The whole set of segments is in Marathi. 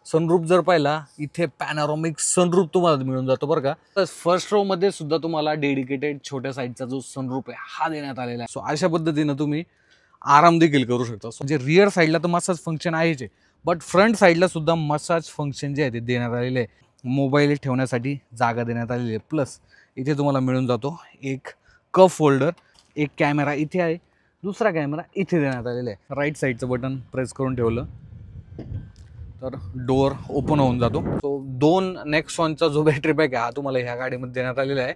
सनरूफ जर पाहिला इथे पॅनोरामिक सनरूफ तुम्हाला मिळून जातो बरं का। तर फर्स्ट रो मध्ये सुद्धा तुम्हाला डेडिकेटेड छोट्या साईजचा जो सनरूफ आहे हा देण्यात आलेला आहे। सो अशा पद्धतीने तुम्ही आराम देखील करू शकता। म्हणजे रिअर साईडला तर मसाज फंक्शन आहेच, बट फ्रंट साईडला सुद्धा मसाज फंक्शन जे आहे ते देण्यात आलेले आहे। मोबाईल ठेवण्यासाठी जागा देण्यात आलेली आहे। प्लस इथे तुम्हाला मिळून जातो एक कप होल्डर, एक कॅमेरा इथे आहे, दुसरा कॅमेरा इथे देण्यात आलेला आहे। राईट साईडचं बटन प्रेस करून ठेवलं तर डोअर ओपन होऊन जातो। तो 2 नेक्सॉनचा जो बॅटरी पॅक आहे हा तुम्हाला ह्या गाडीमध्ये देण्यात आलेला आहे।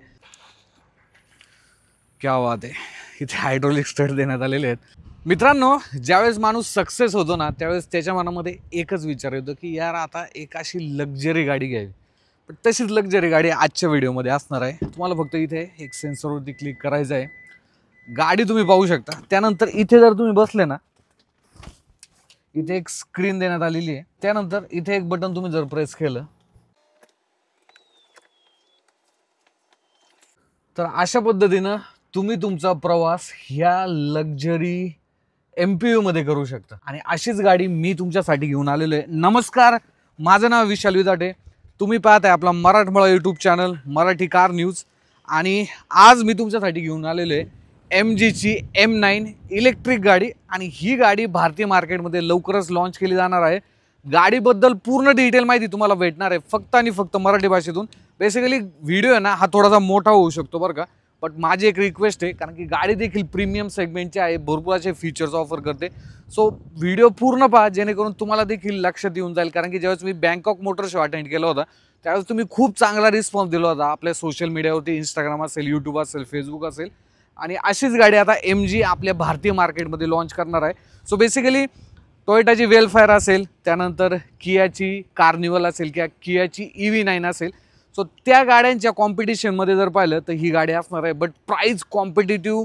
क्या बात आहे, इथे हायड्रोलिक स्टड देण्यात आलेले आहेत। मित्रांनो, ज्यावेळेस माणूस सक्सेस होतो ना त्यावेळेस त्याच्या मनामध्ये एकच विचार येतो की यार आता एक अशी लक्झरी गाडी घ्यावी। पण तशीच लक्झरी गाडी आजच्या व्हिडिओमध्ये असणार आहे। तुम्हाला फक्त इथे एक सेन्सरवरती क्लिक करायचं आहे, गाडी तुम्ही पाहू शकता। त्यानंतर इथे जर तुम्ही बसले ना, इथे एक स्क्रीन देण्यात आलेली आहे। त्यानंतर इथे एक बटन तुम्ही जर प्रेस केलं तर अशा पद्धतीनं तुम्ही तुमचा प्रवास ह्या लक्झरी MPV मध्ये करू शकता। आणि अशीच गाडी मी तुमच्यासाठी घेऊन आलेलो आहे। नमस्कार, माझं नाव विशाल विदाटे, तुम्ही पाहताय आपला मराठमोळा YouTube channel Marathi car news. आणि आज मी तुमच्यासाठी घेऊन आलेलो आहे MG ची M9 इलेक्ट्रिक गाडी। आणि ही गाडी भारतीय मार्केटमध्ये लवकरच लॉन्च केली जाणार आहे। गाडीबद्दल पूर्ण डिटेल माहिती तुम्हाला भेटणार आहे फक्त आणि फक्त मराठी भाषेतून। बेसिकली व्हिडिओ आहे ना हा थोडासा मोठा होऊ शकतो बरं का, बट माझी एक रिक्वेस्ट आहे, कारण की गाडी देखील प्रीमियम सेगमेंटची आहे, भरपूर असे फीचर्स ऑफर करते। सो व्हिडिओ पूर्ण पहा जेणेकरून तुम्हाला देखील लक्षात येऊन जाईल। कारण की ज्यावेळेस मी बँकॉक मोटर शो अटेंड केला होता त्यावेळेस तुम्ही खूप चांगला रिस्पॉन्स दिला होता आपल्या सोशल मीडियावरती, इंस्टाग्राम असेल, यूट्यूब असेल, फेसबुक असेल। आणि अशीच गाडी आता MG आपल्या भारतीय मार्केटमध्ये लॉन्च करणार आहे। सो बेसिकली टोयोटाची वेलफायर असेल, त्यानंतर कियाची कार्निवल असेल किंवा कियाची EV9 असेल। सो त्या गाड्यांच्या कॉम्पिटिशनमध्ये जर पाहिलं तर ही गाडी असणार आहे। बट प्राइस कॉम्पिटिटिव्ह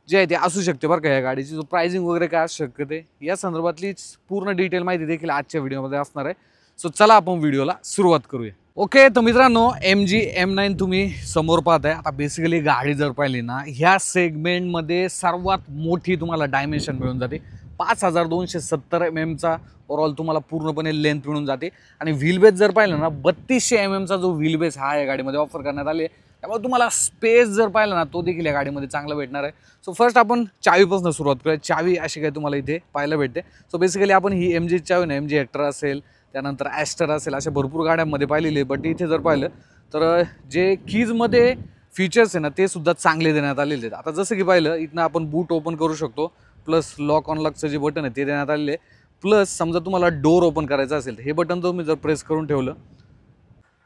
जे आहे ते असू शकते बरं का या गाडीची। जो प्राइसिंग वगैरे काय असू शकते या संदर्भातली पूर्ण डिटेल माहिती देखील आजच्या व्हिडिओमध्ये असणार आहे। सो चला आपण व्हिडिओला सुरुवात करूया। ओके, तर मित्रांनो MG M9 तुम्ही समोर पाहताय। आता बेसिकली गाडी जर पाहिली ना ह्या सेगमेंटमध्ये सर्वात मोठी तुम्हाला डायमेन्शन मिळून जाते। 5270 mm चा ओव्हरऑल तुम्हाला पूर्णपणे लेंथ मिळून जाते। आणि व्हीलबेस जर पाहिलं ना 3200 mm चा जो व्हीलबेस हा या गाडीमध्ये ऑफर करण्यात आले। त्यामुळे तुम्हाला स्पेस जर पाहिलं ना तो देखील या गाडीमध्ये चांगला भेटणार आहे। सो फर्स्ट आपण चावीपासून सुरुवात करूया। चावी अशी काय तुम्हाला इथे पाहायला भेटते। सो बेसिकली आपण ही MG चावी ना MG हेक्टर असेल, त्यानंतर ॲस्टर असेल, अशा भरपूर गाड्यांमध्ये पाहिलेली आहे। बट इथे जर पाहिलं तर जे कीजमध्ये फीचर्स आहे ना ते सुद्धा चांगले देण्यात आलेले आहेत। आता जसं की पाहिलं इथनं आपण बूट ओपन करू शकतो, प्लस लॉक अनलॉकचं जे बटन आहे ते देण्यात आलेले आहे। प्लस समजा तुम्हाला डोर ओपन करायचं असेल हे बटन तुम्ही जर प्रेस करून ठेवलं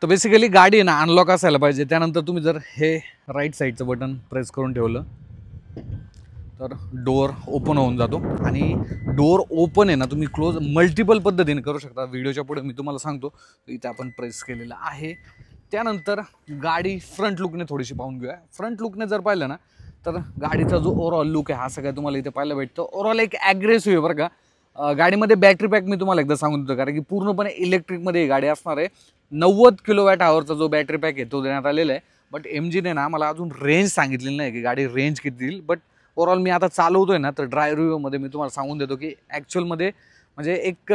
तर बेसिकली गाडी आहे ना अनलॉक असायला पाहिजे। त्यानंतर तुम्ही जर हे राईट साईडचं बटन प्रेस करून ठेवलं तर डोअर ओपन होऊन जातो। आणि डोअर ओपन आहे ना तुम्ही क्लोज मल्टिपल पद्धतीने करू शकता। व्हिडिओच्या पुढे मी तुम्हाला सांगतो, इथे आपण प्रेस केलेलं आहे। त्यानंतर गाडी फ्रंट लुकने थोडीशी पाहून घेऊया। फ्रंट लुकने जर पाहिलं ना तर गाडीचा जो ओव्हरऑल लुक आहे हा सगळा तुम्हाला इथे पाहायला भेटतो। ओव्हरऑल एक ॲग्रेसिव्ह आहे बरं का। गाडीमध्ये बॅटरी पॅक मी तुम्हाला एकदा सांगून देतो, कारण की पूर्णपणे इलेक्ट्रिकमध्ये ही गाडी असणार आहे। 90 kWh जो बॅटरी पॅक आहे तो देण्यात आलेला आहे। बट MGने ना मला अजून रेंज सांगितलेली नाही की गाडी रेंज किती देईल। बट ओव्हरऑल मी आता चालवतोय ना तर ड्राय रिव्ह्यूमध्ये मी तुम्हाला सांगून देतो की ॲक्च्युअलमध्ये म्हणजे एक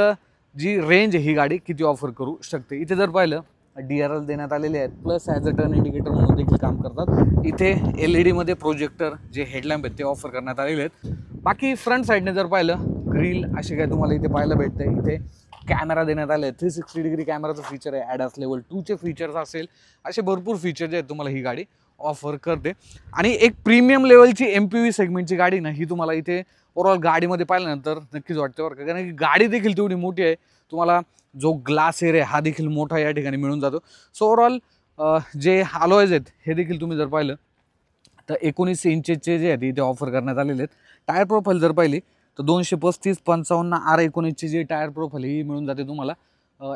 जी रेंज ही गाडी किती ऑफर करू शकते। इथे जर पाहिलं DRL देण्यात आलेले आहेत, plus as a turn indicator म्हणून देखील काम करतात। इथे LED मध्ये प्रोजेक्टर जे हेडलॅम्प आहेत ते ऑफर करण्यात आलेले आहेत। बाकी फ्रंट साईडने जर पाहिलं ग्रिल असे काय तुम्हाला इथे पाहायला भेटते। इथे कॅमेरा देण्यात आले, 360 डिग्री कॅमेराचं फीचर आहे, ॲडास लेवल 2चे फीचर्स असेल, असे भरपूर फीचर जे आहेत तुम्हाला ही गाडी ऑफर करते। आणि एक प्रीमियम लेवलची MPV सेगमेंटची गाडी ना ही तुम्हाला इथे ओव्हरऑल गाडीमध्ये पाहिल्यानंतर नक्कीच वाटते बरं का, कारण की गाडी देखील तेवढी मोठी आहे। तुम्हाला जो ग्लास एरिया हा देखील मोठा या ठिकाणी मिळून जातो। सो ओव्हरऑल जे अलॉयज आहेत हे देखील तुम्ही जर पाहिलं तर 19 इंचचे जे आहेत इथे ऑफर करण्यात आलेले आहेत। टायर प्रोफाईल जर पाहिली तर 235/55 R19ची जी टायर प्रोफाईल ही मिळून जाते तुम्हाला।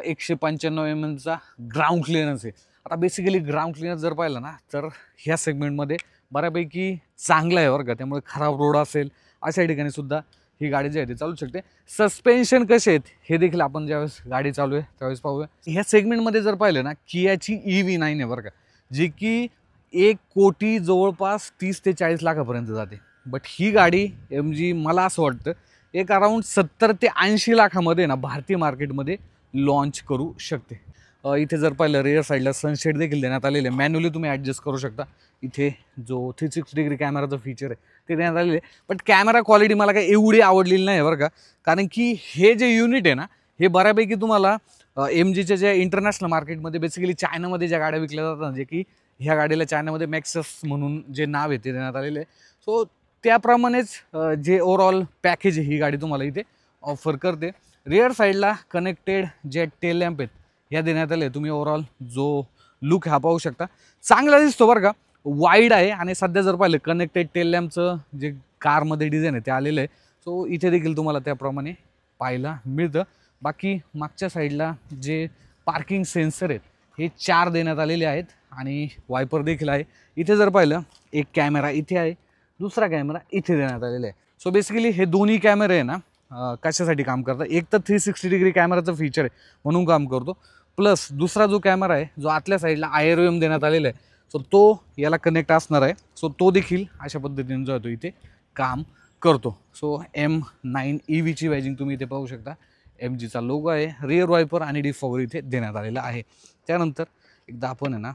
195 mm चा ग्राउंड क्लिअरन्स आहे। आता बेसिकली ग्राउंड क्लिअरन्स जर पाहिलं ना तर ह्या सेगमेंटमध्ये बऱ्यापैकी चांगला आहे बरं का। त्यामुळे खराब रोड असेल अशा ठिकाणी सुद्धा ही गाडी जी आहे ती चालू शकते। सस्पेन्शन कसे आहेत हे देखील आपण ज्यावेळेस गाडी चालू आहे त्यावेळेस पाहूया। ह्या सेगमेंटमध्ये जर पाहिलं ना कियाची EV9 आहे बरं का, जी की 1 कोटी जवळपास 30 ते 40 लाखापर्यंत जाते। बट ही गाडी MG मला असं वाटतं एक अराउंड 70 ते 80 लाखामध्ये ना भारतीय मार्केटमध्ये लॉन्च करू शकते. इथे जर पाहिलं रेअर साईडला सनशेड देखील देण्यात आलेले आहे. मॅन्युअली तुम्ही ॲडजस्ट करू शकता. इथे जो 360 डिग्री कॅमेराचं फीचर आहे ते देण्यात आलेले आहे. पण कॅमेरा क्वालिटी मला काही एवढी आवडलेली नाही बरं का. कारण की हे जे युनिट आहे ना हे बऱ्यापैकी तुम्हाला MGच्या ज्या इंटरनॅशनल मार्केटमध्ये बेसिकली चायनामध्ये ज्या गाड्या विकल्या जातात, जे की ह्या गाडीला चायनामध्ये मॅक्सस म्हणून जे नाव आहे ते देण्यात आलेले आहे. सो त्याप्रमाणेच जे ओव्हरऑल पॅकेज आहे ही गाडी तुम्हाला इथे ऑफर करते. रिअर साईडला कनेक्टेड जे टेल लॅम्प आहेत ह्या देण्यात आले. तुम्ही ओव्हरऑल जो लुक हा पाहू शकता, चांगला दिसतो बरं का. वाईड आहे आणि सध्या जर पाहिलं कनेक्टेड टेल लॅम्पचं जे कारमध्ये डिझाईन आहे ते आलेलं आहे. सो इथे देखील तुम्हाला त्याप्रमाणे पाहायला मिळतं. बाकी मागच्या साईडला जे पार्किंग सेन्सर आहेत हे 4 देण्यात आलेले आहेत आणि वायपर देखील आहे. इथे जर पाहिलं एक कॅमेरा इथे आहे, दुसरा कॅमेरा इथे देण्यात आलेला आहे. सो बेसिकली हे दोन्ही कॅमेरे आहे ना कशासाठी काम करतात, एक तर 360 डिग्री कॅमेराचं फीचर आहे म्हणून काम करतो, प्लस दुसरा जो कॅमेरा आहे जो आतल्या साईडला IROM देण्यात आलेला आहे, सो तो याला कनेक्ट असणार आहे. सो तो देखील अशा पद्धतीने जो आहे तो इथे काम करतो. सो M9 EVची बॅजिंग तुम्ही इथे पाहू शकता. MGचा लोगो आहे. रिअर वायपर आणि डिफॉगर इथे देण्यात आलेला आहे. त्यानंतर एकदा आपण आहे ना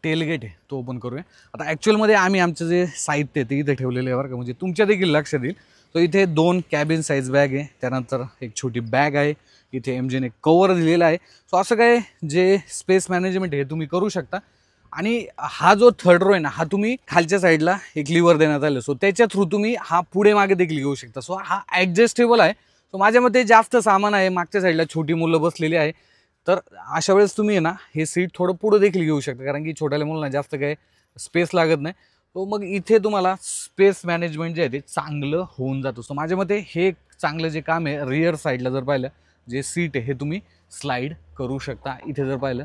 टेलगेट आहे तो ओपन करूया. आता ॲक्च्युअलमध्ये आम्ही आमचं जे साहित्य आहे ते इथे ठेवलेलं आहे बरं का, म्हणजे तुमच्या देखील लक्षात येईल. तो इथे 2 कॅबिन साईज बॅग आहे, त्यानंतर एक छोटी बॅग आहे, इथे MGने कवर दिलेला आहे. सो असं काय जे स्पेस मॅनेजमेंट हे तुम्ही करू शकता. आणि हा जो थर्ड रो आहे ना हा तुम्ही खालच्या साईडला एक लिव्हर देण्यात आलं, सो त्याच्या थ्रू तुम्ही हा पुढे मागे देखील घेऊ शकता. सो हा ॲडजस्टेबल आहे. सो माझ्या मते जास्त सामान आहे, मागच्या साईडला छोटी मुलं बसलेली आहे, तर अशा वेळेस तुम्ही आहे ना हे सीट थोडं पुढं देखील घेऊ शकता, कारण की छोट्याल्या मुलांना जास्त काही स्पेस लागत नाही. तो मग इथे तुम्हाला स्पेस मॅनेजमेंट जे आहे ते चांगलं होऊन जातं. सो माझ्या मते हे चांगलं जे काम आहे. रिअर साईडला जर पाहिलं जे सीट आहे हे तुम्ही स्लाईड करू शकता. इथे जर पाहिलं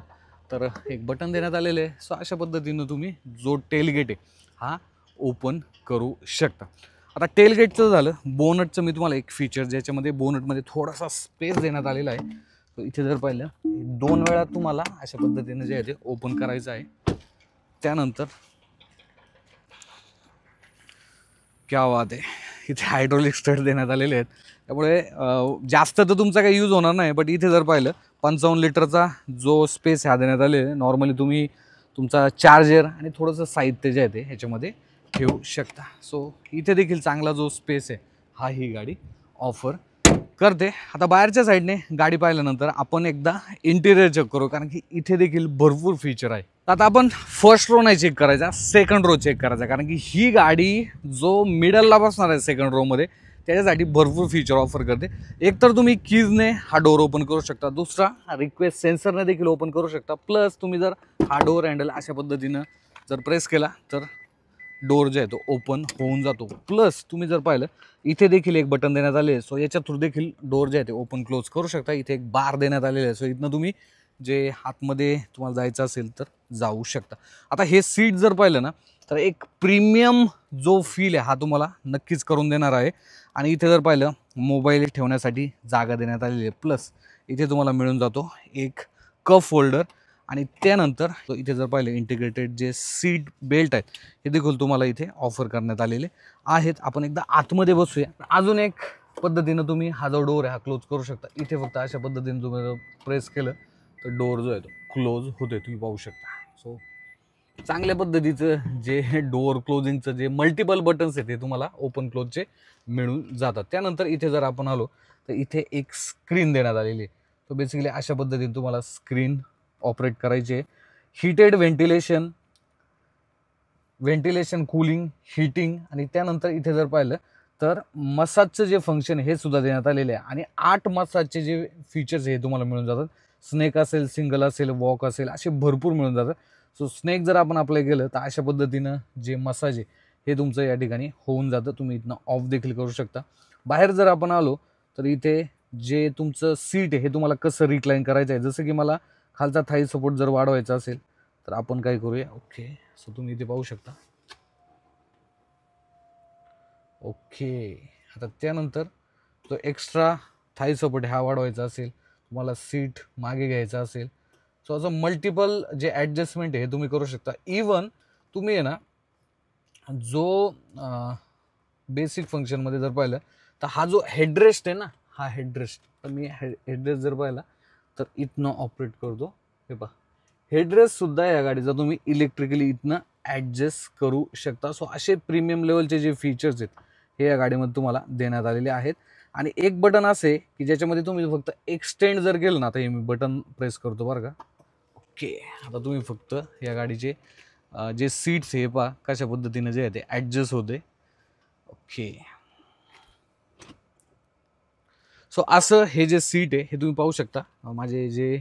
तर एक बटन देण्यात आलेलं आहे. सो अशा पद्धतीनं तुम्ही जो टेलगेट आहे हा ओपन करू शकता. आता टेलगेटचं झालं. बोनटचं मी तुम्हाला एक फीचर ज्याच्यामध्ये बोनटमध्ये थोडासा स्पेस देण्यात आलेला आहे. सो इथे जर पाहिलं 2 वेळा तुम्हाला अशा पद्धतीने जे आहे ते ओपन करायचं आहे. त्यानंतर क्या बात आहे, इथे हायड्रोलिक स्टड देण्यात आलेले आहेत, त्यामुळे जास्त तर तुमचा काही यूज होणार नाही. बट इथे जर पाहिलं 55 लिटरचा जो स्पेस ह्या देण्यात आलेला आहे. नॉर्मली तुम्ही तुमचा चार्जर आणि थोडंसं साहित्य जे आहे ते ह्याच्यामध्ये ठेवू शकता. सो इथे देखील चांगला जो स्पेस आहे हा ही गाडी ऑफर करते. आता बाहेरच्या साईडने गाडी पाहिल्यानंतर आपण एकदा इंटिरियर चेक करू, कारण की इथे देखील भरपूर फीचर आहे. आता आपण फर्स्ट रो नाही चेक करायचा, सेकंड रो चेक करायचा, कारण की ही गाडी जो मिडलला बसणार आहे सेकंड रोमध्ये त्याच्यासाठी भरपूर फीचर ऑफर करते. एक तर तुम्ही कीजने हा डोर ओपन करू शकता, दुसरा रिक्वेस्ट सेन्सरने देखील ओपन करू शकता, प्लस तुम्ही जर हा डोर हँडल अशा पद्धतीनं जर प्रेस केला तर डोर जो आहे तो ओपन होऊन जातो. प्लस तुम्ही जर पाहिलं इथे देखील एक बटन देण्यात आले आहे. सो याच्या थ्रू देखील डोर जे आहे ते ओपन क्लोज करू शकता. इथे एक बार देण्यात आलेला आहे. सो इथनं तुम्ही जे आतमध्ये तुम्हाला जायचं असेल तर जाऊ शकता. आता हे सीट जर पाहिलं ना तर एक प्रीमियम जो फील आहे हा तुम्हाला नक्कीच करून देणार आहे. आणि इथे जर पाहिलं मोबाईल ठेवण्यासाठी जागा देण्यात आलेली आहे. प्लस इथे तुम्हाला मिळून जातो एक कप होल्डर. आणि त्यानंतर इथे जर पाहिलं इंटिग्रेटेड जे सीट बेल्ट आहेत हे देखील तुम्हाला इथे ऑफर करण्यात आलेले आहेत. आपण एकदा आतमध्ये बसूया. अजून एक पद्धतीनं तुम्ही हा जो डोर आहे हा क्लोज करू शकता. इथे फक्त अशा पद्धतीने तुम्ही जर प्रेस केलं तर डोर जो आहे तो क्लोज होतोय, तुम्ही पाहू शकता. सो चांगल्या पद्धतीचं जे डोअर क्लोजिंगचं जे मल्टिपल बटन्स आहेत ते तुम्हाला ओपन क्लोजचे मिळून जातात. त्यानंतर इथे जर आपण आलो तर इथे एक स्क्रीन देण्यात आलेली आहे. तो बेसिकली अशा पद्धतीने तुम्हाला स्क्रीन ऑपरेट करायचे. हिटेड व्हेंटिलेशन कूलिंग हीटिंग आणि त्यानंतर इथे जर पाहिलं तर मसाजचं जे फंक्शन हे सुद्धा देण्यात आलेले आहे. आणि 8 मसाजचे जे फीचर्स हे तुम्हाला मिळून जातात. स्नेक असेल, सिंगल असेल, वॉक असेल, असे भरपूर मिळून जातात. सो स्नेक जर आपण अप्लाय केलं तर अशा पद्धतीनं जे मसाज आहे हे तुमचं या ठिकाणी होऊन जातं. तुम्ही इथनं ऑफ देखील करू शकता. बाहेर जर आपण आलो तर इथे जे तुमचं सीट आहे हे तुम्हाला कसं रिक्लाइन करायचं आहे, जसं की मला खालचा थाई सपोर्ट जर वाढवायचा असेल तर आपण काय करूया. ओके, सो तुम्ही इथे पाहू शकता. ओके, आता त्यानंतर तो एक्स्ट्रा थाई सपोर्ट हा वाढवायचा असेल, तुम्हाला सीट मागे घ्यायचा असेल, सो असं मल्टिपल जे ॲडजस्टमेंट आहे हे तुम्ही करू शकता. इवन तुम्ही आहे ना जो बेसिक फंक्शनमध्ये जर पाहिलं तर हा जो हेडरेस्ट आहे ना हा हेडरेस्ट. तर मी हेडरेस्ट जर पाहिला तर इथनं ऑपरेट करतो. हे पहा, हेडरेस्ट सुद्धा या गाडीचा तुम्ही इलेक्ट्रिकली इथनं ॲडजस्ट करू शकता. सो असे प्रीमियम लेवलचे जे फीचर्स आहेत हे या गाडीमध्ये तुम्हाला देण्यात आलेले आहेत. आणि एक बटन असे की ज्याच्यामध्ये तुम्ही फक्त एक्सटेंड जर केलं ना, आता हे मी बटन प्रेस करतो बरं का. ओके, आता तुम्ही फक्त या गाडीचे जे सीट्स हे पहा कशा पद्धतीने जे आहे ते ॲडजस्ट होते. ओके, सो असं हे जे सीट आहे हे तुम्ही पाहू शकता. माझे जे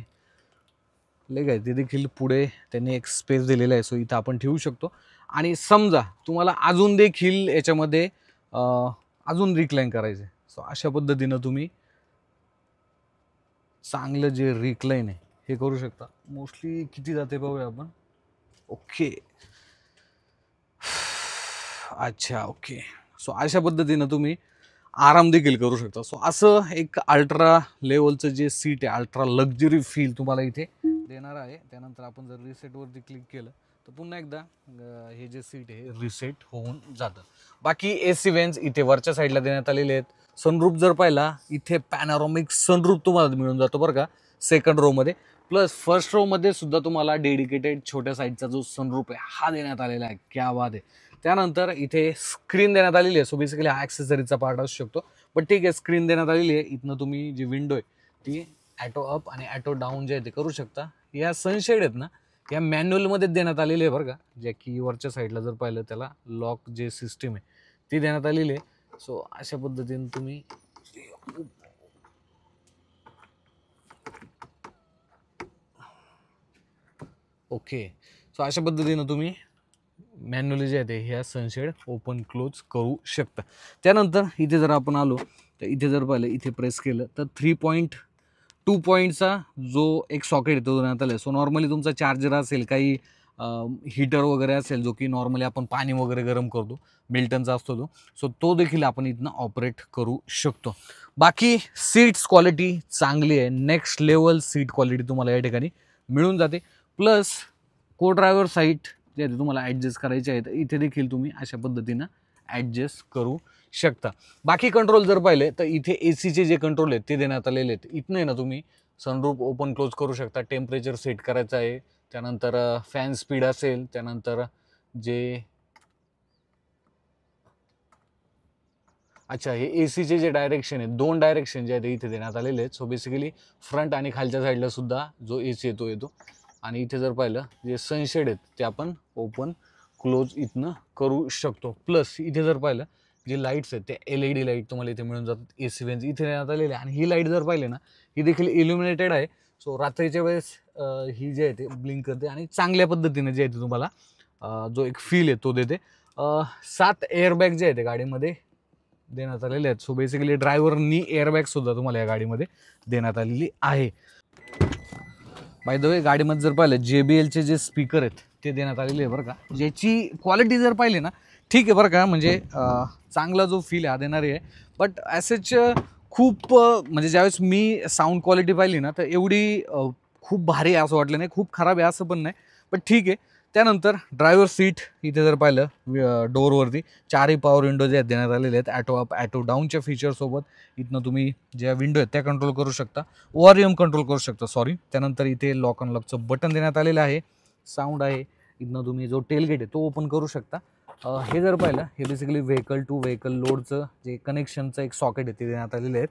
लेग आहे ते देखील पुढे त्यांनी एक स्पेस दिलेला आहे. सो इथं आपण ठेवू शकतो. आणि समजा तुम्हाला अजून देखील याच्यामध्ये अजून रिक्लाइन करायचं आहे, सो अशा पद्धतीनं तुम्ही चांगलं जे रिक्लाइन आहे हे करू शकता. मोस्टली किती जाते पाहूया आपण. ओके, अच्छा, ओके. सो अशा पद्धतीनं तुम्ही आराम देखील करू शकता. सो असं एक अल्ट्रा लेवलचं जे सीट आहे, अल्ट्रा लक्झरी फील तुम्हाला इथे देणार आहे. त्यानंतर आपण जर रिसेटवरती क्लिक केलं तर पुन्हा एकदा हे जे सीट आहे रिसेट होऊन जातं. बाकी AC वेन्स इथे वरच्या साईडला देण्यात आलेले आहेत. सनरूफ जर पाहिला इथे पॅनारोमिक सनरूफ तुम्हाला मिळून जातो बरं का सेकंड रोमध्ये. प्लस फर्स्ट रोमध्ये सुद्धा तुम्हाला डेडिकेटेड छोट्या साईजचा जो सनरूफ आहे हा देण्यात आलेला आहे. क्या बात आहे. त्यानंतर इथे स्क्रीन देण्यात आलेली आहे. सो बेसिकली हा ॲक्सेसरीचा पार्ट असू शकतो, पण ठीक आहे, स्क्रीन देण्यात आलेली आहे. इथनं तुम्ही जी विंडो आहे ती ॲटो अप आणि ॲटो डाऊन जे आहे ते करू शकता. या सनशेड आहेत ना, या मॅन्युअलमध्येच देण्यात आलेले आहे बरं का, ज्या की वरच्या साईडला जर पाहिलं त्याला लॉक जे सिस्टीम आहे ती देण्यात आलेली आहे. सो अशा पद्धतीने तुम्ही ओके, सो अशा पद्धतीनं तुम्ही मॅन्युअली जे आहे ते ह्या सनशेड ओपन क्लोज करू शकता. त्यानंतर इथे जर आपण आलो तर इथे जर पाहिलं इथे प्रेस केलं तर 3.2 पॉईंटचा जो एक सॉकेट आहे तो देण्यात आला आहे. सो नॉर्मली तुमचा चार्जर असेल, काही हीटर वगैरे असेल जो की नॉर्मली आपण पाणी वगैरे गरम करतो, मिल्टनचा असतो तो, सो तो देखील आपण इथनं ऑपरेट करू शकतो. बाकी सीट्स क्वालिटी चांगली आहे. नेक्स्ट लेवल सीट क्वालिटी तुम्हाला या ठिकाणी मिळून जाते. प्लस को ड्रायव्हर साईट जे आहे तुम्हाला ॲडजस्ट करायचे आहेत, इथे देखील तुम्ही अशा पद्धतीनं ॲडजस्ट करू शकता. बाकी कंट्रोल जर पाहिले तर इथे ACचे जे कंट्रोल आहेत ते देण्यात आलेले आहेत. इथनं आहे ना तुम्ही सनरूफ ओपन क्लोज करू शकता, टेम्परेचर सेट करायचं आहे, त्यानंतर फॅन स्पीड असेल, त्यानंतर जे अच्छा हे ACचे जे डायरेक्शन आहे 2 डायरेक्शन जे आहेत ते इथे देण्यात आलेले आहेत. सो बेसिकली फ्रंट आणि खालच्या साईडला सुद्धा जो AC येतो. आणि इथे जर पाहिलं जे सनशेड आहेत ते आपण ओपन क्लोज इथनं करू शकतो. प्लस इथे जर पाहिलं जे लाईट्स आहेत ते LED लाईट तुम्हाला इथे मिळून जातात. AC वेन्स इथे देण्यात आलेले आहे. आणि ही लाईट जर पाहिले ना ही देखील इल्युमिनेटेड आहे. सो रात्रीच्या वेळेस ही जे आहे ते ब्लिंक करते आणि चांगल्या पद्धतीने जे आहे ते तुम्हाला जो एक फील आहे तो देते. 7 एअरबॅग जे आहे ते गाडीमध्ये देण्यात आलेले आहेत. सो बेसिकली ड्रायव्हरनी एअरबॅगसुद्धा तुम्हाला या गाडीमध्ये देण्यात आलेली आहे. बाय द वे गाडीमध्ये जर पाहिलं JBLचे जे स्पीकर आहेत ते देण्यात आलेले आहे बरं का, ज्याची क्वालिटी जर पाहिली ना ठीक आहे बरं का, म्हणजे चांगला जो फील आहे हा देणारी आहे. बट ॲसेच खूप म्हणजे ज्यावेळेस मी साऊंड क्वालिटी पाहिली ना तर एवढी खूप भारी आहे असं वाटलं नाही, खूप खराब आहे असं पण नाही, पण ठीक आहे. त्यानंतर ड्रायव्हर सीट इथे जर पाहिलं डोअरवरती 4ही पॉवर विंडो जे आहेत देण्यात आलेले आहेत. ॲटो अप ॲटो डाऊनच्या फीचरसोबत इथनं तुम्ही ज्या विंडो आहेत त्या कंट्रोल करू शकता, ORM कंट्रोल करू शकता सॉरी. त्यानंतर इथे लॉक अनलॉकचं बटन देण्यात आलेलं आहे. साऊंड आहे, इथनं तुम्ही जो टेलगेट आहे तो ओपन करू शकता. हे जर पाहिलं हे बेसिकली व्हेकल टू व्हेकल लोडचं जे कनेक्शनचं एक सॉकेट आहे ते देण्यात आलेले आहेत.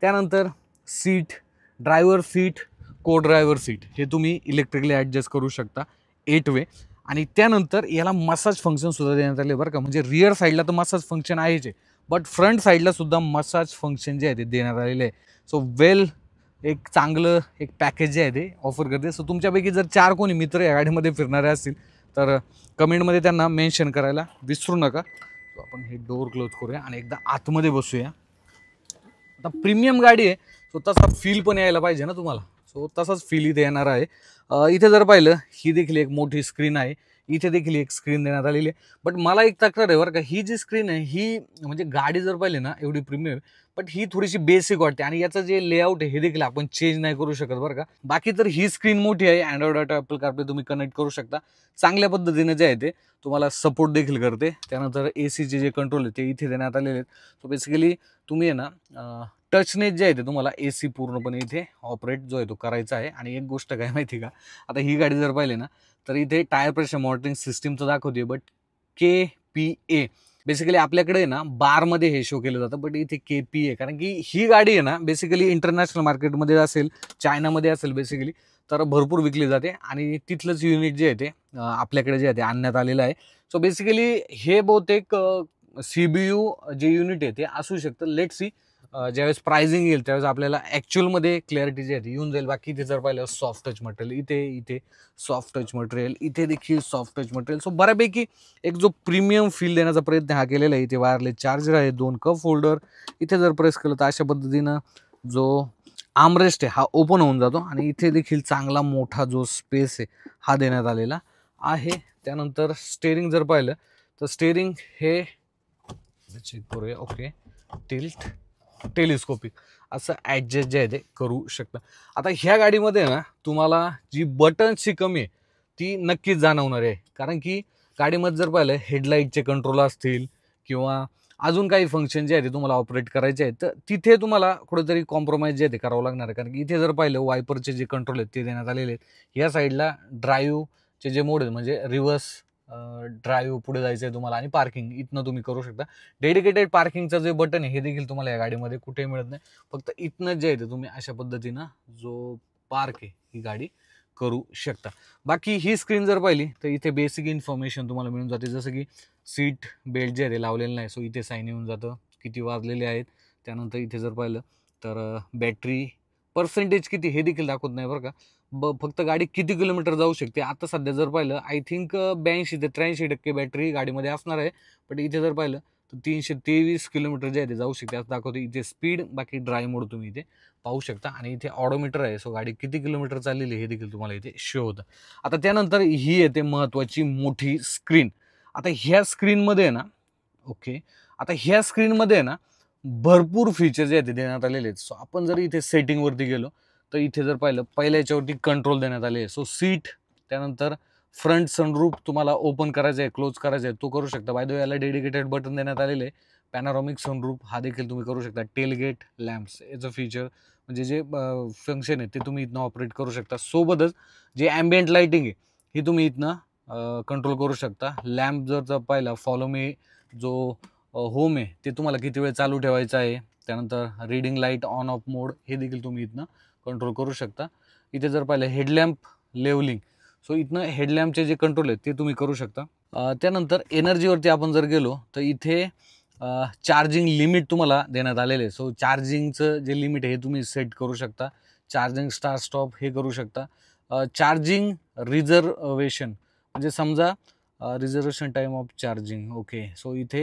त्यानंतर सीट, ड्रायव्हर सीट, को ड्रायव्हर सीट हे तुम्ही इलेक्ट्रिकली ॲडजस्ट करू शकता 8 वे. आणि त्यानंतर याला मसाज फंक्शनसुद्धा देण्यात आले बरं का, म्हणजे रिअर साईडला तर मसाज फंक्शन आहेच आहे, बट फ्रंट साईडला सुद्धा मसाज फंक्शन जे आहे ते देण्यात आलेले आहे. सो एक चांगलं एक पॅकेज जे आहे ते ऑफर करते. सो तुमच्यापैकी जर 4 कोणी मित्र या गाडीमध्ये फिरणारे असतील तर कमेंटमध्ये त्यांना मेन्शन करायला विसरू नका. सो आपण हे डोअर क्लोज करूया आणि एकदा आतमध्ये बसूया. आता प्रीमियम गाडी आहे सो तसा फील पण यायला पाहिजे ना तुम्हाला, सो तसाच फील इथे येणार आहे. इथे जर पाहिलं ही देखील एक मोठी स्क्रीन आहे, इथे देखील एक स्क्रीन देण्यात आलेली आहे. बट मला एक तक्रार आहे बरं का, ही जी स्क्रीन आहे ही म्हणजे गाडी जर पाहिली ना एवढी प्रीमियम, बट ही थोडीशी बेसिक वाटते आणि याचं जे लेआउट आहे हे देखील आपण चेंज नाही करू शकत बरं का. बाकी तर ही स्क्रीन मोठी आहे, अँड्रॉइड ऑटो ॲपल कारप्ले तुम्ही कनेक्ट करू शकता, चांगल्या पद्धतीने जे आहे ते तुम्हाला सपोर्ट देखील करते. त्यानंतर ACचे जे कंट्रोल आहे ते इथे देण्यात आलेले आहेत. सो बेसिकली तुम्ही आहे ना टचनेच जे आहे ते तुम्हाला AC पूर्णपणे इथे ऑपरेट जो आहे तो करायचा आहे. आणि एक गोष्ट काय माहिती का, आता ही गाडी जर पाहिली ना तर इथे टायर प्रेशर मॉनिटरिंग सिस्टीमचं दाखवते, बट KPA बेसिकली आपल्याकडे ना बारमध्ये हे शो केलं जातं, बट इथे KPA, कारण की ही गाडी आहे ना बेसिकली इंटरनॅशनल मार्केटमध्ये असेल, चायनामध्ये असेल बेसिकली, तर भरपूर विकली जाते आणि तिथलंच युनिट जे आहे ते आपल्याकडे जे आहे ते आणण्यात आलेलं आहे. सो बेसिकली हे बहुतेक CBU जे युनिट आहे ते असू शकतं. लेट सी ज्यावेळेस प्राइसिंग येईल त्यावेळेस आपल्याला ॲक्च्युअलमध्ये क्लॅरिटी जी आहे ती येऊन जाईल. बाकी इथे जर पाहिलं सॉफ्ट टच मटेरियल, इथे सॉफ्ट टच मटेरियल, इथे देखील सॉफ्ट टच मटेरियल. सो बऱ्यापैकी एक जो प्रीमियम फील देण्याचा प्रयत्न हा केलेला आहे. इथे वायरलेस चार्जर आहे, 2 कप होल्डर. इथे जर प्रेस केलं तर अशा पद्धतीनं जो आर्मरेस्ट आहे हा ओपन होऊन जातो आणि इथे देखील चांगला मोठा जो स्पेस आहे हा देण्यात आलेला आहे. त्यानंतर स्टेअरिंग जर पाहिलं तर स्टेअरिंग हे चेक करूया. ओके, टिल्ट टेलिस्कोपिक असं ॲडजस्ट जे आहे ते करू शकतं. आता ह्या गाडीमध्ये ना तुम्हाला जी बटन्सची कमी आहे ती नक्कीच जाणवणार आहे, कारण की गाडीमध्ये जर पाहिलं हेडलाईटचे कंट्रोल असतील किंवा अजून काही फंक्शन जे आहे ते तुम्हाला ऑपरेट करायचे आहेत, तर तिथे तुम्हाला कुठेतरी कॉम्प्रोमाइज जे आहे ते करावं लागणार आहे. कारण की इथे जर पाहिलं वायपरचे जे कंट्रोल आहेत ते देण्यात आलेले आहेत. या साईडला ड्राईव्हचे जे मोड आहेत म्हणजे रिव्हर्स ड्राईव्ह पुढे जायचं आहे तुम्हाला, आणि पार्किंग इथनं तुम्ही करू शकता. डेडिकेटेड पार्किंगचं जे बटन आहे हे देखील तुम्हाला या गाडीमध्ये कुठेही मिळत नाही. फक्त इथनं जे आहे ते तुम्ही अशा पद्धतीनं जो पार्क आहे ही गाडी करू शकता. बाकी ही स्क्रीन जर पाहिली तर इथे बेसिक इन्फॉर्मेशन तुम्हाला मिळून जाते, जसं की सीट बेल्ट जे आहे ते लावलेलं नाही, सो इथे साईन येऊन जातं, किती वाजलेले आहेत. त्यानंतर इथे जर पाहिलं तर बॅटरी पर्सेंटेज किती हे देखील दाखवत नाही बरं का. फक्त गाडी किती किलोमीटर जाऊ शकते. आता सध्या जर पाहिलं आय थिंक 82 ते 83% बॅटरी गाडीमध्ये असणार आहे. बट इथे जर पाहिलं तर 323 किलोमीटर जे आहे ते जाऊ शकते असं दाखवते. इथे स्पीड, बाकी ड्राईव्ह मोड तुम्ही इथे पाहू शकता. आणि इथे ऑडोमीटर आहे, सो गाडी किती किलोमीटर चाललेली हे देखील तुम्हाला इथे शो होतं. आता त्यानंतर ही येते महत्त्वाची मोठी स्क्रीन. आता ह्या स्क्रीनमध्ये ना ओके, आता ह्या स्क्रीनमध्ये ना भरपूर फीचर जे आहेत ते देण्यात आलेले आहेत. सो आपण जर इथे सेटिंगवरती गेलो तर इथे जर पाहिलं पहिल्या याच्यावरती कंट्रोल देण्यात आले आहे. सो सीट, त्यानंतर फ्रंट सनरूफ तुम्हाला ओपन करायचं आहे, क्लोज करायचं आहे, तो करू शकता. बाय द वे याला डेडिकेटेड बटन देण्यात आलेले आहे. पॅनारोमिक सनरूफ हा देखील तुम्ही करू शकता. टेलगेट लॅम्प्स याचं फीचर म्हणजे जे फंक्शन आहे ते तुम्ही इथनं ऑपरेट करू शकता. सोबतच जे ॲम्बियंट लाईटिंग आहे ही तुम्ही इथनं कंट्रोल करू शकता. लॅम्प जर पाहिला फॉलो मी जो होम आहे ते तुम्हाला किती वेळ चालू ठेवायचं आहे. त्यानंतर रीडिंग लाईट ऑन ऑफ मोड हे देखील तुम्ही इथनं कंट्रोल करू शकता. इथे जर पाहिलं हेडलॅम्प लेवलिंग, सो इथनं हेडलॅम्पचे जे कंट्रोल आहेत ते तुम्ही करू शकता. त्यानंतर एनर्जीवरती आपण जर गेलो तर इथे चार्जिंग लिमिट तुम्हाला देण्यात आलेले आहे. सो चार्जिंगचं जे लिमिट आहे हे तुम्ही सेट करू शकता. चार्जिंग स्टार्ट स्टॉप हे करू शकता. चार्जिंग रिझर्वेशन म्हणजे समजा reservation time of charging. Okay, so इथे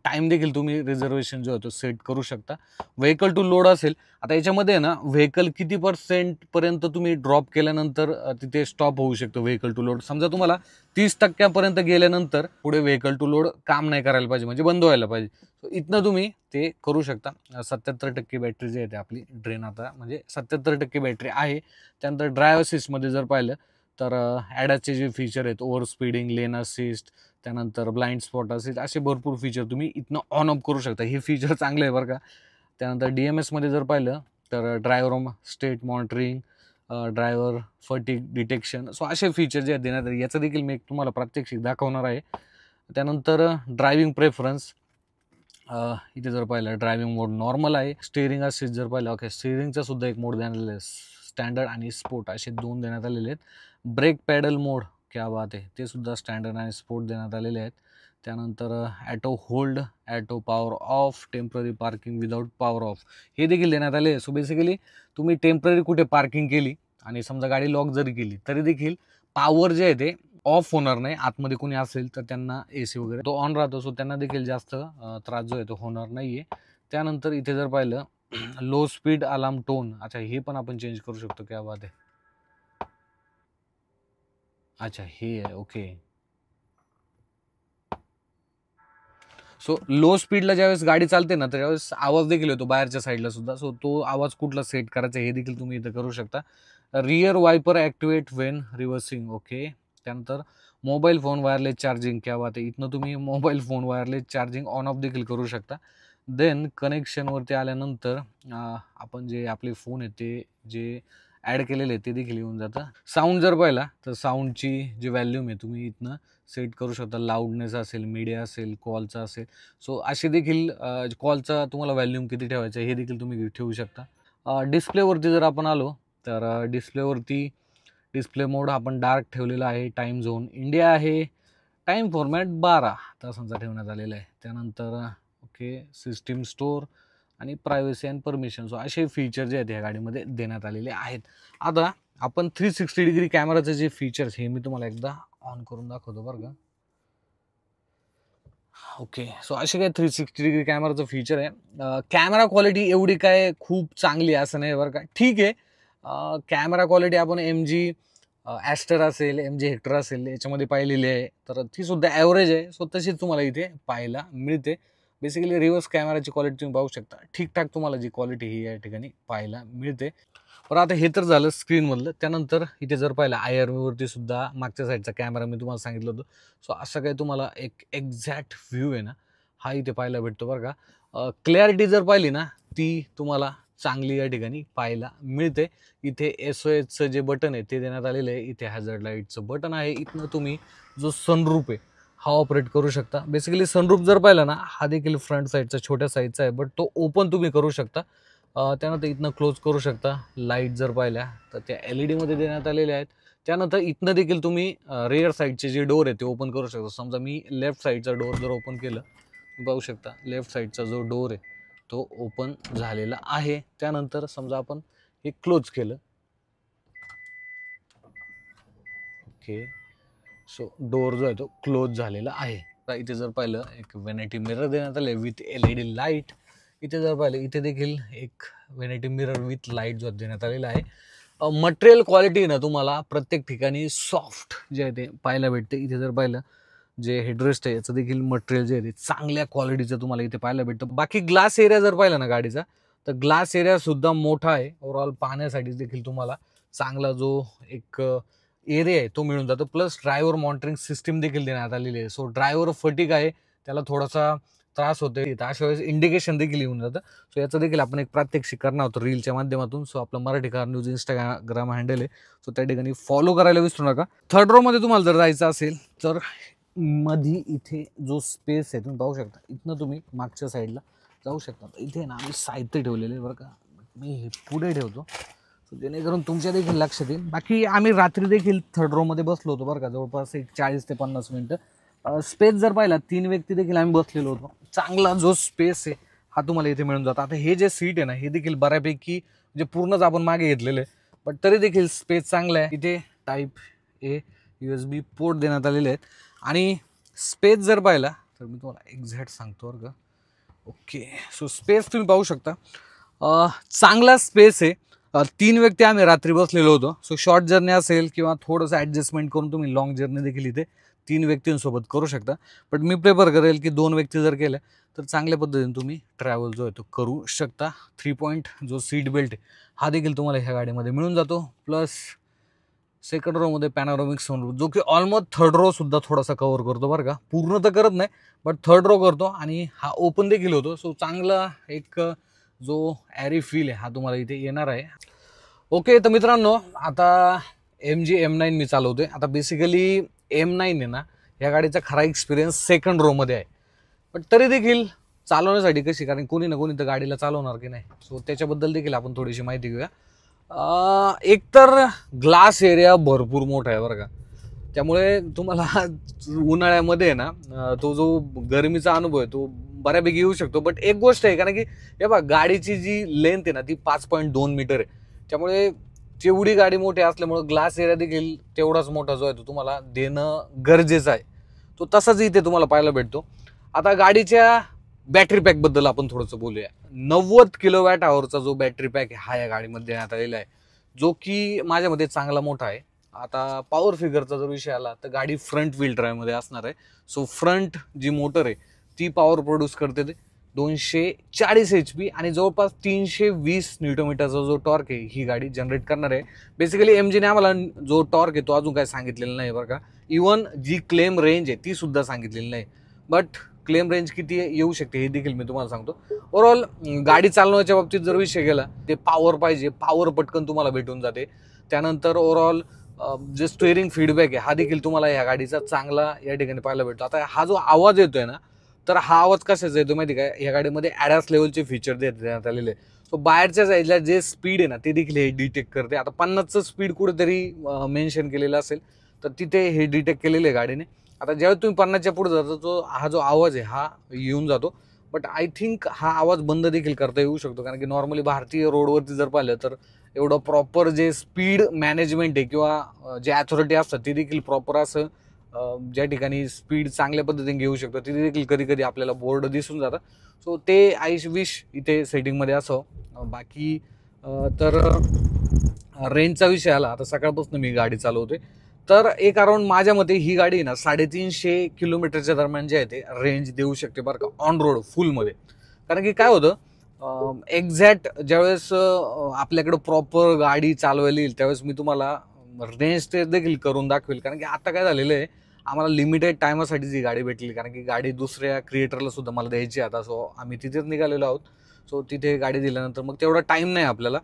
टाईम देखील तुम्ही रिझर्वेशन जो आहे तो सेट करू शकता. व्हेकल टू लोड असेल, आता याच्यामध्ये ना व्हेकल किती पर्यंत तुम्ही ड्रॉप केल्यानंतर तिथे स्टॉप होऊ शकतो व्हेकल टू लोड. समजा तुम्हाला 30% गेल्यानंतर पुढे व्हेकल टू लोड काम नाही करायला पाहिजे, म्हणजे बंद व्हायला पाहिजे. सो इथनं तुम्ही ते करू शकता. 77% बॅटरी जी आहे ते आपली ड्रेन आता म्हणजे 77% बॅटरी आहे. त्यानंतर ड्रायव्ह असिस्टमध्ये जर पाहिलं तर ॲडाचे जे फीचर आहेत ओव्हर स्पीडिंग, लेन असिस्ट, त्यानंतर ब्लाइंड स्पॉट असिस्ट, असे भरपूर फीचर तुम्ही इथनं ऑन ऑफ करू शकता. हे फीचर चांगले आहे बरं का. त्यानंतर DMSमध्ये जर पाहिलं तर driver state monitoring, driver fatigue detection, so असे फीचर जे देण्यात आले याचं देखील मी तुम्हाला प्रात्यक्षिक दाखवणार आहे. त्यानंतर ड्रायव्हिंग प्रेफरन्स, इथे जर पाहिलं ड्रायव्हिंग मोड नॉर्मल आहे. स्टेअरिंग असिस्ट जर पाहिलं, ओके, स्टेअरिंगचा सुद्धा एक मोड देण्यात आलेला आहे, स्टँडर्ड आणि स्पोर्ट असे 2 देण्यात आलेले आहेत. ब्रेक पॅडल मोड, क्या बात आहे, ते सुद्धा स्टँडर्ड आणि स्पोर्ट देण्यात आलेले आहेत. त्यानंतर auto hold, auto power of, temporary parking without power of हे देखील देण्यात आले आहे. सो बेसिकली तुम्ही टेम्पररी कुठे पार्किंग केली आणि समजा गाडी लॉक जरी केली तरी देखील पॉवर जे आहे ते ऑफ होणार नाही. आतमध्ये कोणी असेल तर त्यांना AC वगैरे तो ऑन राहतो, सो त्यांना देखील जास्त त्रास जो आहे तो होणार नाही आहे. त्यानंतर इथे जर पाहिलं लो स्पीड अलार्म टोन, अच्छा हे पण आपण चेंज करू शकतो, क्या बात आहे. अच्छा हे आहे, ओके. सो लो स्पीडला ज्यावेळेस गाडी चालते ना तर त्यावेळेस आवाज देखील येतो बाहेरच्या साईडला सुद्धा. सो तो आवाज कुठला सेट करायचा हे देखील तुम्ही इथं करू शकता. Rear viper activate Wien reversing, okay. त्यानंतर मोबाईल फोन वायरलेस चार्जिंग, क्या बात आहे, इथनं तुम्ही mobile phone wireless charging on off देखील करू शकता. देन कनेक्शनवरती आल्यानंतर आपण जे आपले फोन आहे ते जे ॲड केलेले आहे ते देखील येऊन जातं. साऊंड जर पाहिला तर साऊंडची जी व्हॅल्यूम आहे तुम्ही इथनं सेट करू शकता. लाऊडनेस असेल, मीडिया असेल, कॉलचा असेल. सो असे देखील कॉलचा तुम्हाला व्हॅल्यूम किती ठेवायचं हे देखील तुम्ही ठेवू शकता. डिस्प्लेवरती जर आपण आलो तर डिस्प्लेवरती डिस्प्ले मोड आपण डार्क ठेवलेला आहे. टाईम झोन इंडिया आहे. टाईम फॉर्मॅट 12 तासांचा ठेवण्यात आलेला आहे. त्यानंतर ओके सिस्टीम स्टोअर आणि प्रायव्हसी अँड परमिशन. सो असे फीचर जे आहेत ह्या गाडीमध्ये देण्यात आलेले आहेत. आता आपण 360 डिग्री कॅमेराचे जे फीचर्स हे मी तुम्हाला एकदा ऑन करून दाखवतो बरं का. ओके सो असे काय 360 डिग्री कॅमेराचं फीचर आहे. कॅमेरा क्वालिटी एवढी काय खूप चांगली आहे असं नाही बरं का. ठीक आहे, कॅमेरा क्वालिटी आपण MG ॲस्टर असेल, MG हेक्टर असेल याच्यामध्ये पाहिलेली आहे तर ती सुद्धा ॲव्हरेज आहे. सो तशीच तुम्हाला इथे पाहायला मिळते. बेसिकली रिव्हर्स कॅमेराची क्वालिटी तुम्ही पाहू शकता. ठीकठाक तुम्हाला जी क्वालिटी ही या ठिकाणी पाहायला मिळते. पण आता हे तर झालं स्क्रीनमधलं. त्यानंतर इथे जर पाहिलं IRVवरती सुद्धा मागच्या साईडचा कॅमेरा मी तुम्हाला सांगितलं होतं. सो असं काही तुम्हाला एक एक्झॅक्ट व्ह्यू आहे ना हा इथे पाहायला भेटतो बरं का. क्लॅरिटी जर पाहिली ना ती तुम्हाला चांगली या ठिकाणी पाहायला मिळते. इथे SOSचं जे बटन आहे ते देण्यात आलेलं आहे. इथे हॅझर्ड लाईटचं बटन आहे. इथनं तुम्ही जो सनरूफ आहे हा ऑपरेट करू शकता. बेसिकली सनरूफ जर पाहिला ना हा देखील फ्रंट साईडचा छोट्या साईजचा आहे बट तो ओपन तुम्ही करू शकता. त्यानंतर इथनं क्लोज करू शकता. लाईट जर पाहिल्या तर त्या LED मध्ये देण्यात आलेल्या आहेत. त्यानंतर इथनं देखील तुम्ही रेअर साईडचे जे डोर आहे ते ओपन करू शकता. समजा मी लेफ्ट साईडचा डोर जर ओपन केलं तुम्ही पाहू शकता लेफ्ट साईडचा जो डोर आहे तो ओपन झालेला आहे. त्यानंतर समजा आपण हे क्लोज केलं. ओके सो डोर जो आहे तो क्लोज झालेला आहे. इथे जर पाहिलं एक व्हॅनिटी मिरर देण्यात आले विथ LED लाईट. इथे जर पाहिलं इथे देखील एक व्हॅनिटी मिरर विथ लाईट जो देण्यात आलेला आहे. मटेरियल क्वालिटी ना तुम्हाला प्रत्येक ठिकाणी सॉफ्ट जे आहे ते पाहायला भेटते. इथे जर पाहिलं जे हेडरेस्ट आहे याचं देखील मटेरियल जे आहे ते चांगल्या क्वालिटीचं तुम्हाला इथे पाहायला भेटतं. बाकी ग्लास एरिया जर पाहिला ना गाडीचा तर ग्लास एरिया सुद्धा मोठा आहे. ओव्हरऑल पाहण्यासाठी देखील तुम्हाला चांगला जो एक एरिया आहे तो मिळून जातो. प्लस ड्रायव्हर मॉनिटरिंग सिस्टीम देखील देण्यात आलेली आहे. सो ड्रायव्हर फटीक आहे त्याला थोडासा त्रास होते अशा वेळेस इंडिकेशन देखील येऊन जातं. सो याचं देखील आपण एक प्रात्यक्षिक करणार होतो रीलच्या माध्यमातून. सो आपलं Marathi car news Instagram handle आहे. सो त्या ठिकाणी फॉलो करायला विसरू नका. थर्ड रो मध्ये तुम्हाला जर जायचं असेल तर मधी इथे जो स्पेस आहे तुम्ही पाहू शकता. इथनं तुम्ही मागच्या साईडला जाऊ शकता. इथे ना आम्ही साहित्य ठेवलेले आहे बरं का. मी हे पुढे ठेवतो सो जेणेकरून तुमच्या देखील लक्षात येईल. बाकी आम्ही रात्री देखील थर्ड रो मध्ये बसलो होतो बरं का. जवळपास एक 40 ते 50 मिनिटं. स्पेस जर पाहिला 3 व्यक्ती देखील आम्ही बसलेलो होतो. चांगला जो स्पेस आहे हा तुम्हाला इथे मिळून जातो. आता हे जे सीट आहे ना हे देखील बऱ्यापैकी म्हणजे पूर्णच आपण मागे घेतलेलं आहे बट तरी देखील स्पेस चांगला आहे. इथे टाईप A USB पोर्ट देण्यात आलेले आहेत. आणि स्पेस जर पाहिला तर मी तुम्हाला एक्झॅक्ट सांगतो बरं का. ओके सो स्पेस तुम्ही पाहू शकता चांगला स्पेस आहे. 3 व्यक्ती आम्ही रात्री बसलेलो होतो. सो शॉर्ट जर्नी असेल किंवा थोडंसं ॲडजस्टमेंट करून तुम्ही लॉंग जर्नी देखील इथे 3 व्यक्तींसोबत करू शकता. बट मी प्रेफर करेल की 2 व्यक्ती जर केलं तर चांगल्या पद्धतीने तुम्ही ट्रॅव्हल जो आहे तो करू शकता. 3 पॉईंट जो सीट बेल्ट आहे हा देखील तुम्हाला ह्या गाडीमध्ये मिळून जातो. प्लस सेकंड रोमध्ये पॅनोरामिक सनरूफ जो की ऑलमोस्ट थर्ड रो सुद्धा थोडासा कव्हर करतो बरं का. पूर्ण तर करत नाही बट थर्ड रो करतो आणि हा ओपन देखील होतो. सो चांगला एक जो ॲरी फील आहे हा तुम्हाला इथे येणार आहे. ओके तर मित्रांनो आता MG M9 मी चालवतोय. आता बेसिकली M9 आहे ना या गाडीचा खरा एक्सपिरियन्स सेकंड रोमध्ये आहे. पण तरी देखील चालवण्यासाठी कशी कारण कोणी ना कोणी तर गाडीला चालवणार की नाही. सो त्याच्याबद्दल देखील आपण थोडीशी माहिती घेऊया. एकतर ग्लास एरिया भरपूर मोठा आहे बरं का. त्यामुळे तुम्हाला उन्हाळ्यामध्ये ना तो जो गरमीचा अनुभव आहे तो बऱ्यापैकी येऊ शकतो. बट एक गोष्ट आहे कारण की हे बघा गाडीची जी लेंथ आहे ना ती 5.2 मीटर आहे. त्यामुळे जेवढी गाडी मोठी असल्यामुळं ग्लास एरिया देखील तेवढाच मोठा जो आहे तो तुम्हाला देणं गरजेचं आहे. तो तसाच इथे तुम्हाला पाहायला भेटतो. आता गाडीच्या बॅटरी पॅकबद्दल आपण थोडंसं बोलूया. 90 किलोवॅट आवरचा जो बॅटरी पॅक आहे हा या गाडीमध्ये देण्यात आलेला आहे जो की माझ्या मते चांगला मोठा आहे. आता पॉवर फिगरचा जर विषय आला तर गाडी फ्रंट व्हील ड्राईव्हमध्ये असणार आहे. सो फ्रंट जी मोटर आहे ती पॉवर प्रोड्यूस करते ते 240 HP आणि जवळपास 320 न्यूटनमीटरचा जो टॉर्क आहे ही गाडी जनरेट करणार आहे. बेसिकली MGने आम्हाला जो टॉर्क आहे तो अजून काय सांगितलेला नाही बरं का. इवन जी क्लेम रेंज आहे ती सुद्धा सांगितलेली नाही. बट क्लेम रेंज किती येऊ शकते हे देखील मी तुम्हाला सांगतो. ओव्हरऑल गाडी चालवण्याच्या बाबतीत जर विषय गेला ते पॉवर पाहिजे, पॉवर पटकन तुम्हाला भेटून जाते. त्यानंतर ओव्हरऑल जे स्टेअरिंग फीडबॅक आहे हा देखील तुम्हाला ह्या गाडीचा चांगला या ठिकाणी पाहायला भेटतो. आता हा जो आवाज येतोय ना, तर हा आवाज कशाचा येतो माहिती काय, ह्या गाडीमध्ये ॲडास लेवलचे फीचर देण्यात आलेले आहे. सो बाहेरच्या साईडला जे स्पीड आहे ना ते देखील हे डिटेक्ट करते. आता 50चं स्पीड कुठेतरी मेन्शन केलेलं असेल तर तिथे हे डिटेक्ट केलेलं आहे गाडीने. आता ज्यावेळेस तुम्ही 50च्या पुढे जाता तो हा जो आवाज आहे हा येऊन जातो. बट आय थिंक हा आवाज बंद देखील करता येऊ शकतो, कारण की नॉर्मली भारतीय रोडवरती जर पाहिलं तर एवढं प्रॉपर जे स्पीड मॅनेजमेंट आहे किंवा जे अथॉरिटी असतात ती देखील प्रॉपर असं ज्या ठिकाणी स्पीड चांगल्या पद्धतीने घेऊ शकतो तिथे देखील कधी कधी आपल्याला बोर्ड दिसून जातं. सो ते आय विश इथे सेटिंगमध्ये असावं. बाकी तर रेंजचा विषय आला, आता सकाळपासून मी गाडी चालवते तर एक अराउंड माझ्या मते ही गाडी ना 350 किलोमीटरच्या दरम्यान जे आहे ते रेंज देऊ शकते बरं का, ऑन रोड फुलमध्ये. कारण की काय होतं, एक्झॅक्ट ज्यावेळेस आपल्याकडं प्रॉपर गाडी चालवायला येईल त्यावेळेस मी तुम्हाला रेंज टेस्ट देखील करून दाखवेल. कारण की आता काय झालेलं आहे, आम्हाला लिमिटेड टायमासाठी जी गाडी भेटली, कारण की गाडी दुसऱ्या क्रिएटरला सुद्धा मला द्यायची आता. सो आम्ही तिथेच निघालेलो आहोत. सो तिथे गाडी दिल्यानंतर मग तेवढा टाईम नाही आपल्याला.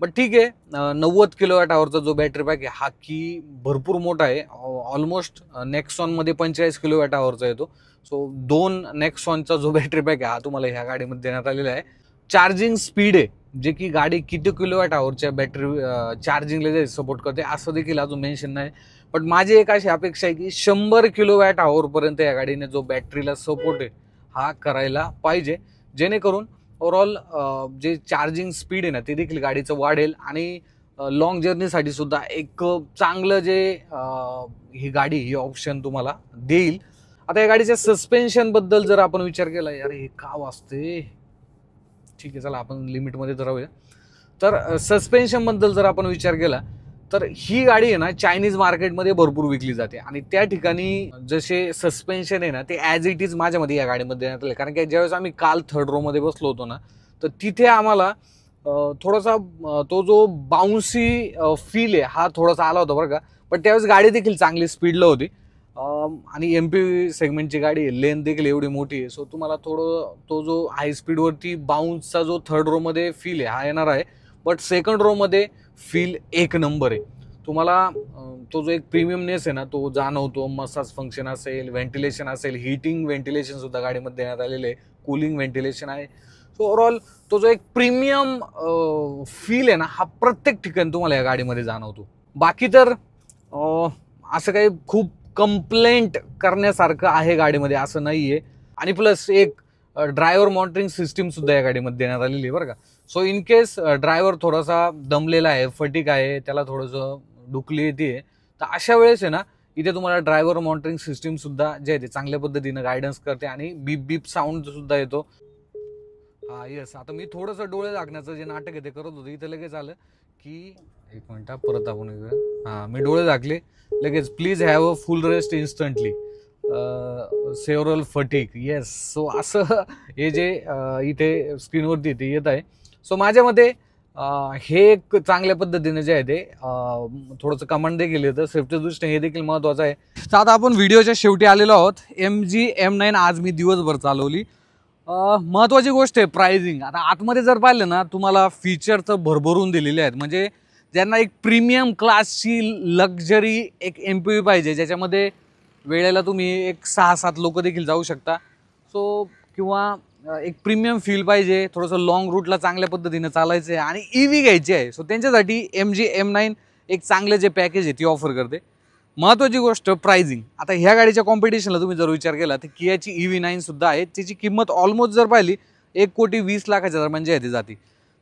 बट ठीक आहे, 90 किलोवॅट आवरचा जो बॅटरी पॅक आहे हा की भरपूर मोठा आहे. ऑलमोस्ट नेक्सॉनमध्ये 45 किलोवॅट आवरचा येतो. सो 2 नेक्सॉनचा जो बॅटरी पॅक आहे हा तुम्हाला ह्या गाडीमध्ये देण्यात आलेला आहे. चार्जिंग स्पीड आहे जे की गाडी किती किलोवॅट आवरच्या बॅटरी चार्जिंगला जे सपोर्ट करते असं देखील अजून मेन्शन नाही. बट माझी एक अशी अपेक्षा आहे की 100 किलोवॅट आवरपर्यंत या गाडीने जो बॅटरीला सपोर्ट आहे हा करायला पाहिजे, जेणेकरून ओव्हरऑल जे चार्जिंग स्पीड आहे ना ते देखील गाडीचं वाढेल आणि लॉंग जर्नीसाठी सुद्धा एक चांगलं जे ही गाडी ही ऑप्शन तुम्हाला देईल. आता या गाडीच्या सस्पेन्शनबद्दल जर आपण विचार केला, यार हे का वाजते, ठीक आहे चला आपण लिमिटमध्ये तर राहूया. तर सस्पेन्शनबद्दल जर आपण विचार केला तर ही गाडी आहे ना चायनीज मार्केटमध्ये भरपूर विकली जाते आणि त्या ठिकाणी जसे सस्पेन्शन आहे ना ते ॲज इट इज माझ्यामध्ये या गाडीमध्ये देण्यात आले. कारण की ज्यावेळेस आम्ही काल 3rd रोमध्ये बसलो होतो ना तर तिथे आम्हाला थोडासा तो जो बाउन्सी फील आहे हा थोडासा आला होता बरं का. पण त्यावेळेस गाडी देखील चांगली स्पीडला होती आणि MPV सेगमेंटची गाडी आहे, लेन देखील एवढी मोठी आहे. सो तुम्हाला थोडं तो जो हाय स्पीडवरती बाउन्सचा जो 3rd रोमध्ये फील आहे हा येणार आहे. बट 2nd रोमध्ये फील एक नंबर आहे. तुम्हाला तो जो एक प्रीमियमनेस आहे ना तो जाणवतो. मसाज फंक्शन असेल, व्हेंटिलेशन असेल, हीटिंग व्हेंटिलेशन सुद्धा गाडीमध्ये देण्यात आलेले आहे, कूलिंग व्हेंटिलेशन आहे. सो ओव्हरऑल तो जो एक प्रीमियम फील आहे ना हा प्रत्येक ठिकाणी तुम्हाला या गाडीमध्ये जाणवतो. बाकी तर असं काही खूप कंप्लेंट करण्यासारखं आहे गाडीमध्ये असं नाही आहे. आणि प्लस एक ड्रायव्हर मॉनिटरिंग सिस्टीम सुद्धा या गाडीमध्ये देण्यात आलेली आहे बरं का. सो इन केस ड्रायव्हर थोडासा दमलेला आहे, फटीक आहे, त्याला थोडंसं डुकली येते, तर अशा वेळेस आहे ना इथे तुम्हाला ड्रायव्हर मॉनिटरिंग सिस्टीम सुद्धा जे आहे ते चांगल्या पद्धतीनं गायडन्स करते आणि बीप बीप साऊंड सुद्धा येतो. हा येस, आता मी थोडंसं डोळे झाकण्याचं जे नाटक आहे ते करत होतो, इथं लगेच आलं की एक मिनिट परत आपण हां मी डोळे झाकले लगेच, please have a full rest instantly, several fatigue. Yes, so असं हे जे इथे स्क्रीनवरती ते येत आहे. सो माझ्या मते हे एक चांगल्या पद्धतीने जे आहे ते थोडंसं कमांड देखील येतं सेफ्टी दृष्टीने, हे देखील महत्त्वाचं आहे. तर आता आपण व्हिडिओच्या शेवटी आलेलो आहोत. MG M9 आज मी दिवसभर चालवली. महत्त्वाची गोष्ट आहे प्राइसिंग. आता आतमध्ये जर पाहिलं ना तुम्हाला फीचर तर भरभरून दिलेले आहेत. म्हणजे ज्यांना एक प्रीमियम क्लासची लक्झरी एक MPV पाहिजे ज्याच्यामध्ये वेळेला तुम्ही एक 6-7 लोक देखील जाऊ शकता, सो किंवा एक प्रीमियम फील पाहिजे, थोडंसं लॉंग रूटला चांगल्या पद्धतीने चालायचं आहे आणि EV घ्यायची आहे, सो त्यांच्यासाठी MG M9 एक चांगलं जे पॅकेज आहे ती ऑफर करते. महत्त्वाची गोष्ट प्राइसिंग. आता ह्या गाडीच्या कॉम्पिटिशनला तुम्ही जर विचार केला तर कियाची EV9 सुद्धा आहे, त्याची किंमत ऑलमोस्ट जर पाहिली 1,20,00,000 दरम्यान जे आहे ती जाते.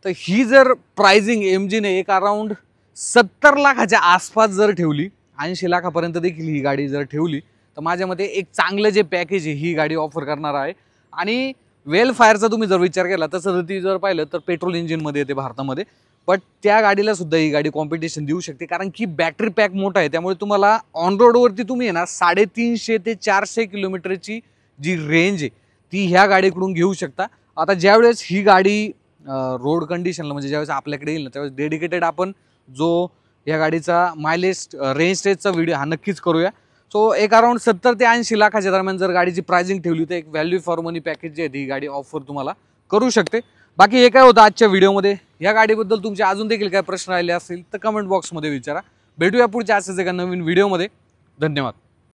तर ही जर प्राइसिंग MGने एक अराउंड 70 लाखाच्या आसपास जर ठेवली, 80 लाखापर्यंत देखील ही गाडी जर ठेवली तर माझ्या मते एक चांगलं जे पॅकेज आहे ही गाडी ऑफर करणार आहे. आणि वेल फायरचा तुम्ही जर विचार केला तसं ती जर पाहिलं तर पेट्रोल इंजिनमध्ये येते भारतामध्ये, बट त्या गाडीला सुद्धा ही गाडी कॉम्पिटिशन देऊ शकते कारण की बॅटरी पॅक मोठा आहे. त्यामुळे तुम्हाला ऑन रोडवरती तुम्ही आहे ना 350 ते 400 किलोमीटरची जी रेंज आहे ती ह्या गाडीकडून घेऊ शकता. आता ज्यावेळेस ही गाडी रोड कंडिशनला म्हणजे ज्यावेळेस आपल्याकडे येईल ना त्यावेळेस डेडिकेटेड आपण जो या गाडीचा मायलेज रेंज टेस्टचा व्हिडिओ हा नक्कीच करूया. सो एक अराउंड 70 ते 80 लाखाच्या दरम्यान जर गाडीची प्राइसिंग ठेवली तर एक व्हॅल्यू फॉर मनी पॅकेज जी आहे ती गाडी ऑफर तुम्हाला करू शकते. बाकी हे काय होतं आजच्या व्हिडिओमध्ये. या गाडीबद्दल तुमचे अजून देखील काय प्रश्न राहिले असतील तर कमेंट बॉक्समध्ये विचारा. भेटूया पुढच्या असेच एका नवीन व्हिडिओमध्ये. धन्यवाद.